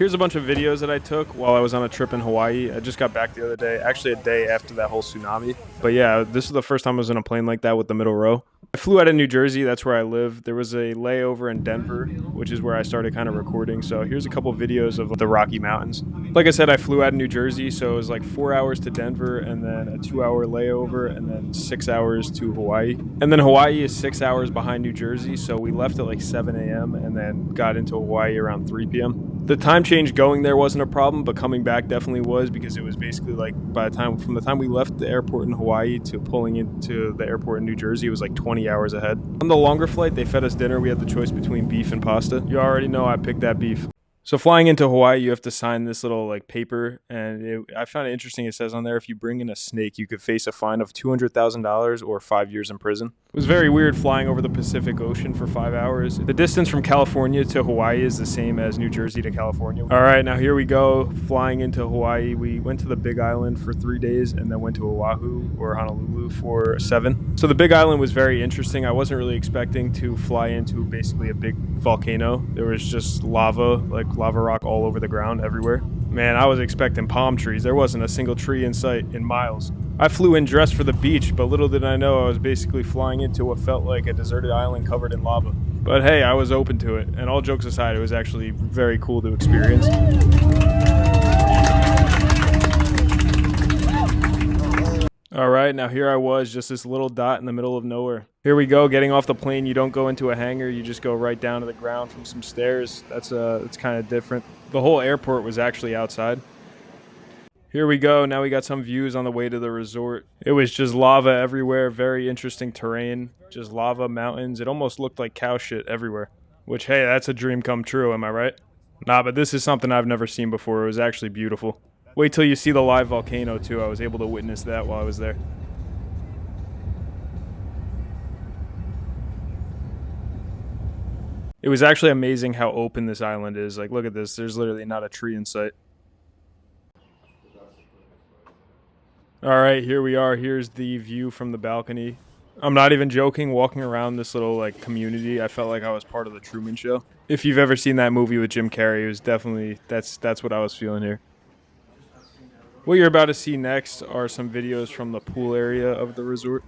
Here's a bunch of videos that I took while I was on a trip in Hawaii. I just got back the other day, actually a day after that whole tsunami. But yeah, this is the first time I was in a plane like that with the middle row. I flew out of New Jersey, that's where I live. There was a layover in Denver, which is where I started kind of recording. So here's a couple videos of the Rocky Mountains. Like I said, I flew out of New Jersey, so it was like 4 hours to Denver and then a 2 hour layover and then 6 hours to Hawaii. And then Hawaii is 6 hours behind New Jersey, so we left at like 7 a.m. and then got into Hawaii around 3 p.m. The time change going there wasn't a problem, but coming back definitely was, because it was basically like from the time we left the airport in Hawaii to pulling into the airport in New Jersey, it was like 20 hours ahead. On the longer flight, they fed us dinner. We had the choice between beef and pasta. You already know I picked that beef. So flying into Hawaii, you have to sign this little like paper, and I found it interesting. It says on there, if you bring in a snake, you could face a fine of $200,000 or 5 years in prison. It was very weird flying over the Pacific Ocean for 5 hours. The distance from California to Hawaii is the same as New Jersey to California. All right, now here we go, flying into Hawaii. We went to the Big Island for 3 days and then went to Oahu or Honolulu for 7. So the Big Island was very interesting. I wasn't really expecting to fly into basically a big volcano. There was just lava, like lava rock all over the ground everywhere. Man, I was expecting palm trees. There wasn't a single tree in sight in miles. I flew in dressed for the beach, but little did I know I was basically flying into what felt like a deserted island covered in lava. But hey, I was open to it, and all jokes aside, it was actually very cool to experience. All right, now here I was, just this little dot in the middle of nowhere. Here we go, getting off the plane. You don't go into a hangar, you just go right down to the ground from some stairs. That's kind of different. The whole airport was actually outside. Here we go, now we got some views on the way to the resort. It was just lava everywhere, very interesting terrain. Just lava, mountains. It almost looked like cow shit everywhere. Which, hey, that's a dream come true, am I right? Nah, but this is something I've never seen before. It was actually beautiful. Wait till you see the live volcano too. I was able to witness that while I was there. It was actually amazing how open this island is. Like, look at this. There's literally not a tree in sight. All right, here we are. Here's the view from the balcony. I'm not even joking. Walking around this little like community, I felt like I was part of the Truman Show. If you've ever seen that movie with Jim Carrey, it was definitely that's what I was feeling here. What you're about to see next are some videos from the pool area of the resort.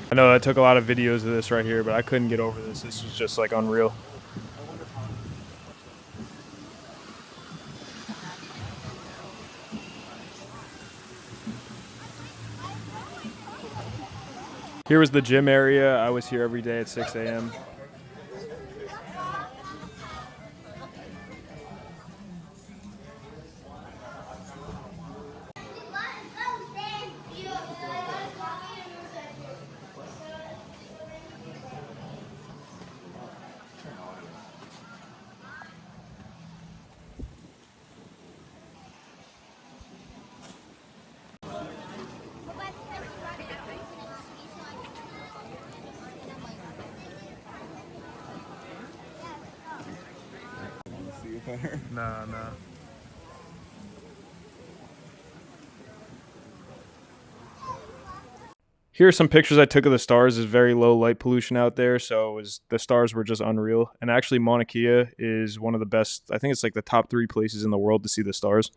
I know I took a lot of videos of this right here, but I couldn't get over this. This was just like unreal. Here was the gym area. I was here every day at 6 a.m. Nah. Here are some pictures I took of the stars. There's very low light pollution out there, so the stars were just unreal. And actually, Mauna Kea is one of the best, I think it's like the top 3 places in the world to see the stars.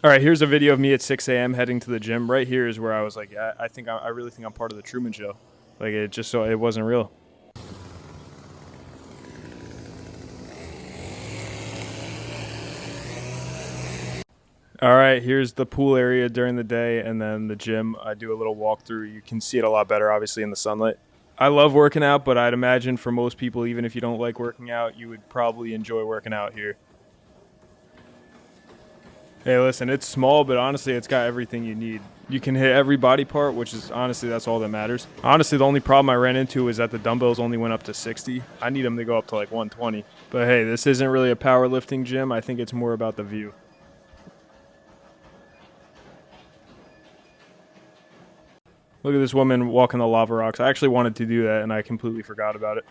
All right, here's a video of me at 6 a.m. heading to the gym. Right here is where I was like, I really think I'm part of the Truman Show. Like it just so it wasn't real. All right, here's the pool area during the day, and then the gym. I do a little walkthrough. You can see it a lot better, obviously, in the sunlight. I love working out, but I'd imagine for most people, even if you don't like working out, you would probably enjoy working out here. Hey, listen, it's small, but honestly, it's got everything you need. You can hit every body part, which is honestly, that's all that matters. Honestly, the only problem I ran into is that the dumbbells only went up to 60. I need them to go up to like 120. But hey, this isn't really a powerlifting gym. I think it's more about the view. Look at this woman walking the lava rocks. I actually wanted to do that, and I completely forgot about it.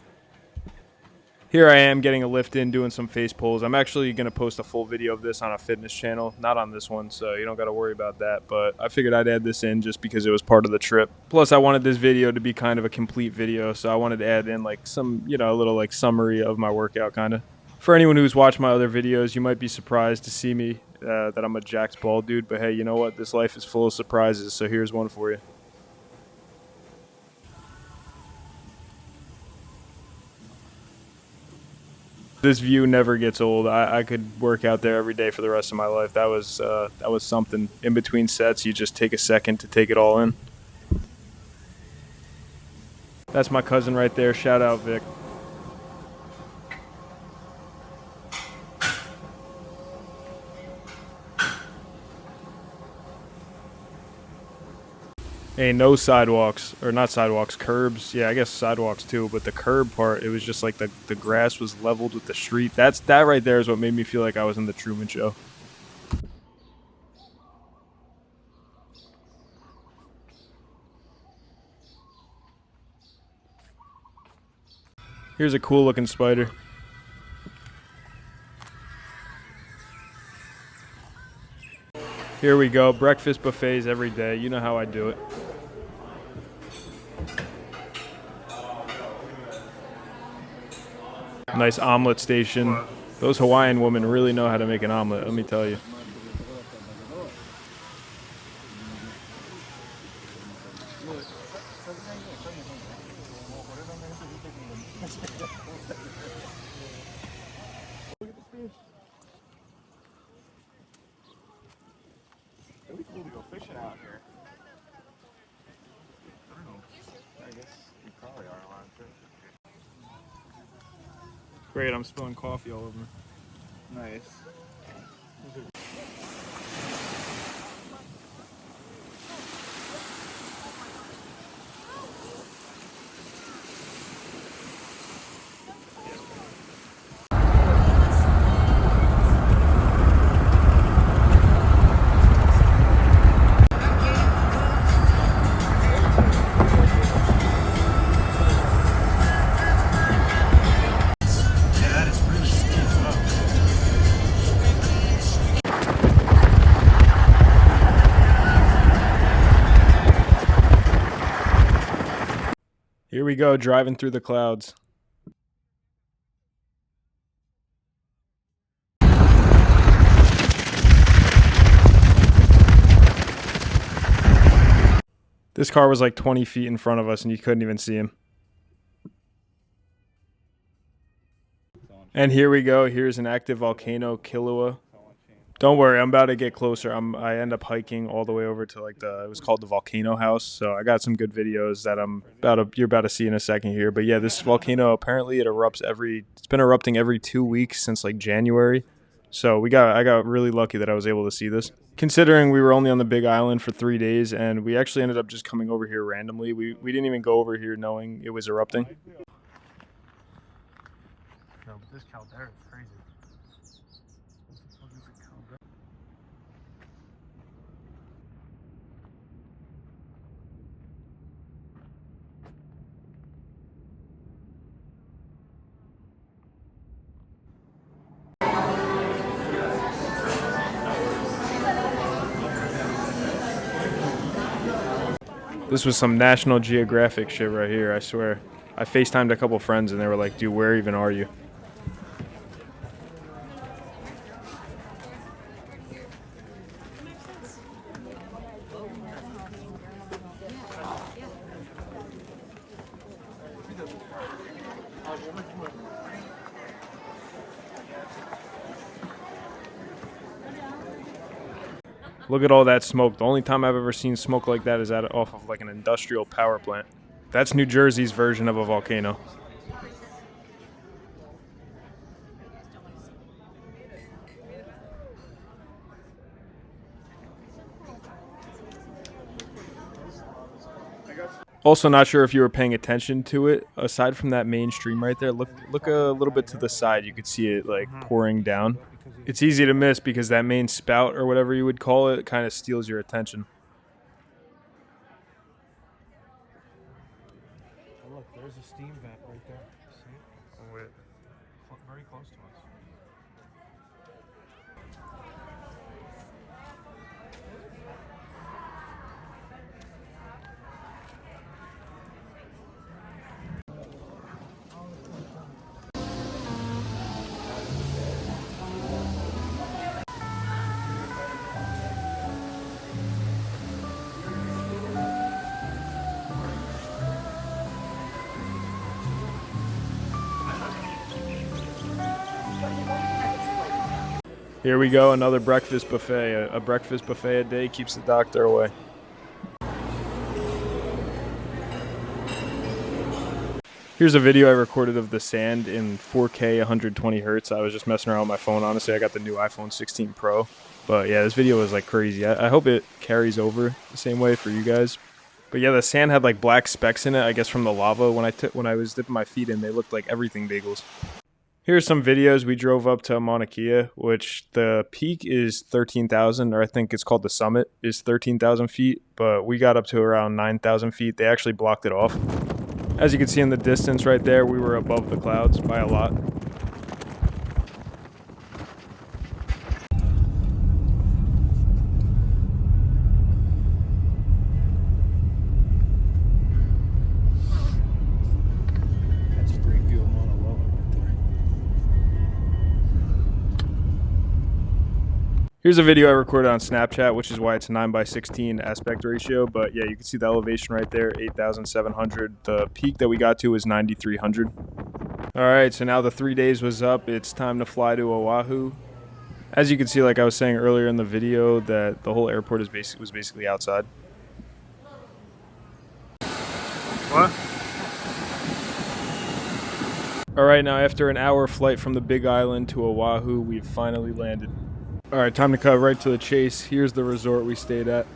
Here I am getting a lift in, doing some face pulls. I'm actually going to post a full video of this on a fitness channel, not on this one, so you don't got to worry about that. But I figured I'd add this in just because it was part of the trip. Plus, I wanted this video to be kind of a complete video, so I wanted to add in like some, a little like summary of my workout kind of. For anyone who's watched my other videos, you might be surprised to see me that I'm a jacked bald dude. But hey, you know what? This life is full of surprises, so here's one for you. This view never gets old. I could work out there every day for the rest of my life. That was something. In between sets, you just take a second to take it all in. That's my cousin right there. Shout out, Vic. Hey, no sidewalks, or not sidewalks, curbs. Yeah, I guess sidewalks too, but the curb part, it was just like the grass was leveled with the street. That right there is what made me feel like I was in the Truman Show. Here's a cool looking spider. Here we go, breakfast buffets every day. You know how I do it. Nice omelet station. Those Hawaiian women really know how to make an omelet, let me tell you. It'd be cool to go fishing out here. I don't know. I guess you probably are allowed to. Great, I'm spilling coffee all over me. Nice. Here we go, driving through the clouds. This car was like 20 feet in front of us and you couldn't even see him. And here we go. Here's an active volcano, Kilauea. Don't worry, I'm about to get closer. I end up hiking all the way over to it was called the Volcano House. So I got some good videos that you're about to see in a second here. But yeah, this volcano, apparently it's been erupting every 2 weeks since like January. So I got really lucky that I was able to see this. Considering we were only on the Big Island for 3 days and we actually ended up just coming over here randomly. We didn't even go over here knowing it was erupting. No, but this caldera is crazy. This was some National Geographic shit right here, I swear. I FaceTimed a couple friends and they were like, dude, where even are you? Look at all that smoke. The only time I've ever seen smoke like that is off of like an industrial power plant. That's New Jersey's version of a volcano. Also, not sure if you were paying attention to it. Aside from that main stream right there, look a little bit to the side. You could see it like pouring down. It's easy to miss because that main spout or whatever you would call it kind of steals your attention. Oh, look, there's a steam vent right there. See? Very close to us. Here we go, another breakfast buffet. A breakfast buffet a day keeps the doctor away. Here's a video I recorded of the sand in 4K 120 hertz. I was just messing around with my phone. Honestly, I got the new iPhone 16 Pro. But yeah, this video was like crazy. I hope it carries over the same way for you guys. But yeah, the sand had like black specks in it, I guess from the lava. When I was dipping my feet in, they looked like everything bagels. Here's some videos. We drove up to Mauna Kea, which the peak is 13,000, or I think it's called the summit, is 13,000 feet. But we got up to around 9,000 feet. They actually blocked it off. As you can see in the distance right there, we were above the clouds by a lot. That's a great view of Mauna Loa right there. Here's a video I recorded on Snapchat, which is why it's 9:16 aspect ratio. But yeah, you can see the elevation right there, 8,700. The peak that we got to was 9,300. All right, so now the 3 days was up. It's time to fly to Oahu. As you can see, like I was saying earlier in the video, that the whole airport was basically outside. What? All right, now after an hour flight from the Big Island to Oahu, we've finally landed. All right, time to cut right to the chase. Here's the resort we stayed at.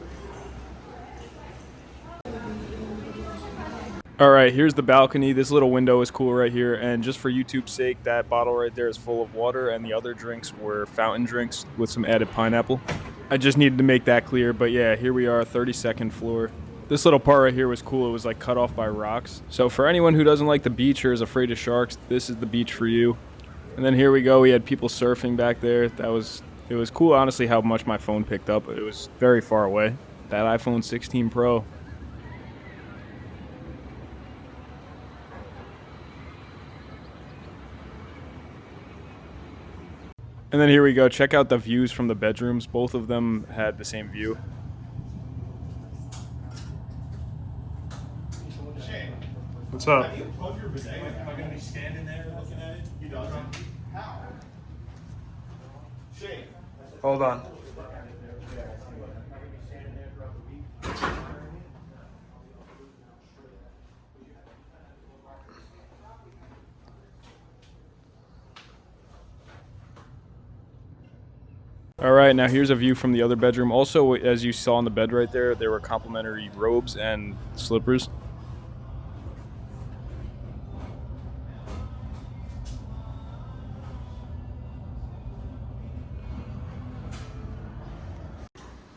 All right, here's the balcony. This little window is cool right here. And just for YouTube's sake, that bottle right there is full of water, and the other drinks were fountain drinks with some added pineapple. I just needed to make that clear. But yeah, here we are, 32nd floor. This little part right here was cool. It was like cut off by rocks. So for anyone who doesn't like the beach or is afraid of sharks, this is the beach for you. And then here we go. We had people surfing back there. It was cool, honestly, how much my phone picked up. It was very far away. That iPhone 16 Pro. And then here we go. Check out the views from the bedrooms. Both of them had the same view. What's up? Am I going to be standing there looking at it? You don't. How? Shane. Hold on. All right, now here's a view from the other bedroom. Also, as you saw on the bed right there, there were complimentary robes and slippers.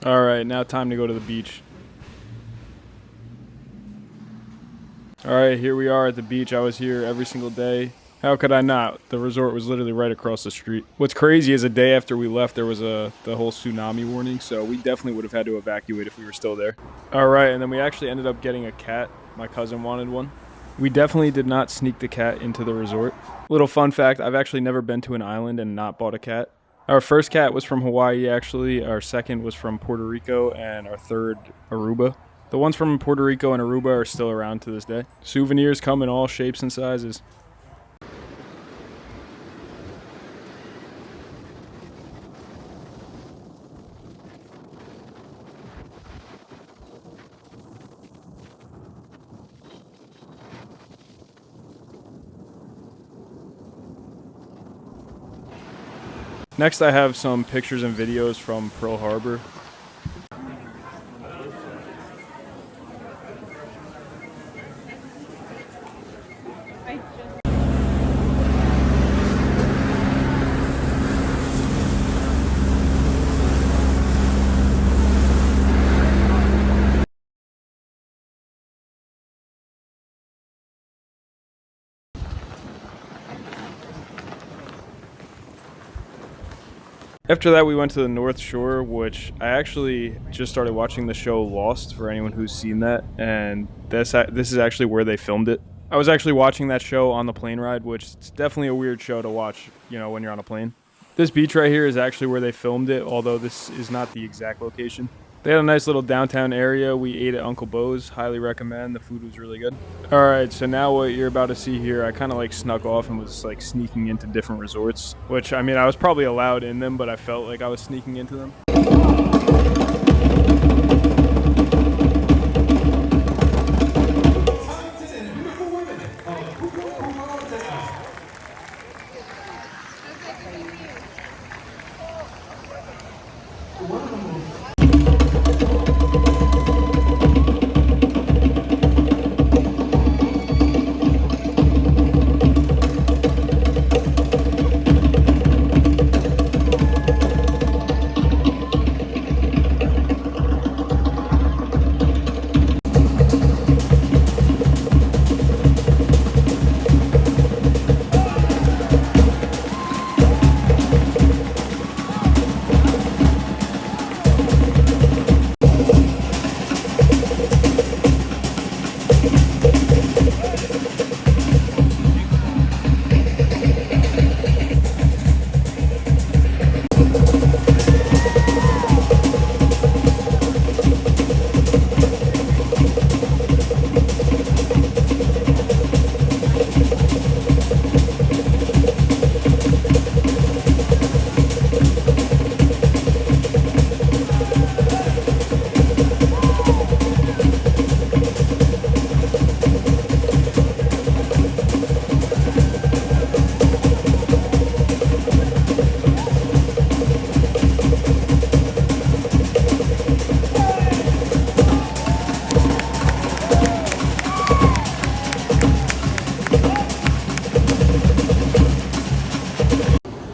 All right, now time to go to the beach. All right, here we are at the beach. I was here every single day. How could I not? The resort was literally right across the street. What's crazy is a day after we left, there was the whole tsunami warning, so we definitely would have had to evacuate if we were still there. All right, and then we actually ended up getting a cat. My cousin wanted one. We definitely did not sneak the cat into the resort. Little fun fact, I've actually never been to an island and not bought a cat. Our first cat was from Hawaii, actually. Our second was from Puerto Rico, and our third, Aruba. The ones from Puerto Rico and Aruba are still around to this day. Souvenirs come in all shapes and sizes. Next, I have some pictures and videos from Pearl Harbor. After that, we went to the North Shore, which I actually just started watching the show Lost, for anyone who's seen that, and this is actually where they filmed it. I was actually watching that show on the plane ride, which is definitely a weird show to watch, you know, when you're on a plane. This beach right here is actually where they filmed it, although this is not the exact location. They had a nice little downtown area. We ate at Uncle Bo's. Highly recommend. The food was really good. All right, so now what you're about to see here, I kind of like snuck off and was like sneaking into different resorts, which I mean, I was probably allowed in them, but I felt like I was sneaking into them.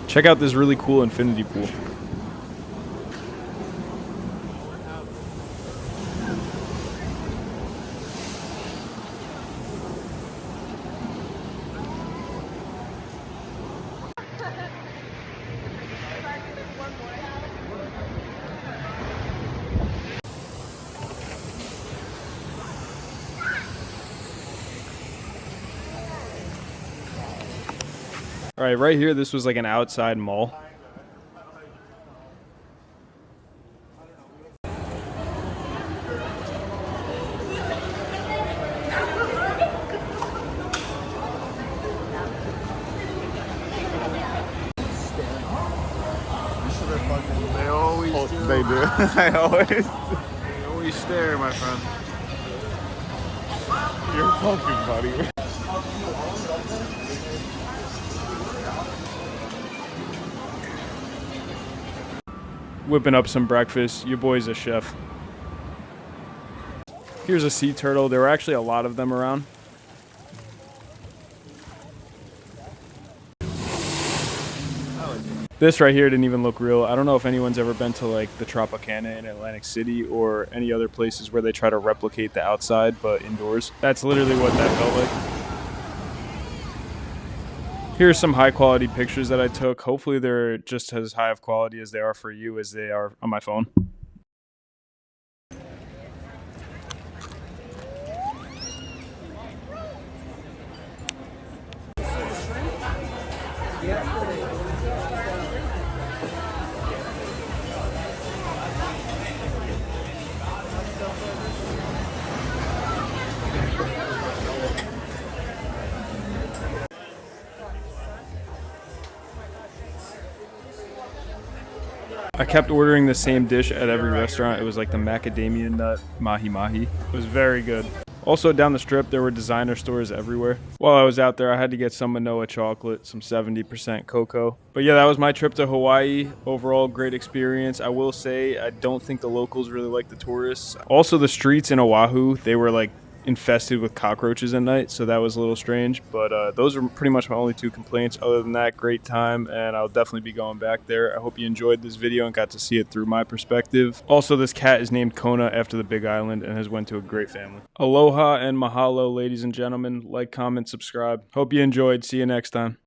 Check out this really cool infinity pool. All right here, this was like an outside mall. They always do. They do. I always. They always stare, my friend. You're fucking buddy. Whipping up some breakfast. Your boy's a chef. Here's a sea turtle. There were actually a lot of them around. This right here didn't even look real. I don't know if anyone's ever been to like the Tropicana in Atlantic City or any other places where they try to replicate the outside but indoors. That's literally what that felt like. Here's some high quality pictures that I took. Hopefully they're just as high of quality as they are for you as they are on my phone. I kept ordering the same dish at every restaurant. It was like the macadamia nut mahi mahi. It was very good. Also down the strip, there were designer stores everywhere. While I was out there, I had to get some Manoa chocolate, some 70% cocoa. But yeah, that was my trip to Hawaii. Overall, great experience. I will say, I don't think the locals really like the tourists. Also, the streets in Oahu, they were like infested with cockroaches at night, so that was a little strange. But those are pretty much my only two complaints. Other than that, great time, and I'll definitely be going back there. I hope you enjoyed this video and got to see it through my perspective. Also, this cat is named Kona after the Big Island and has went to a great family. Aloha and mahalo, ladies and gentlemen. Like, comment, subscribe. Hope you enjoyed. See you next time.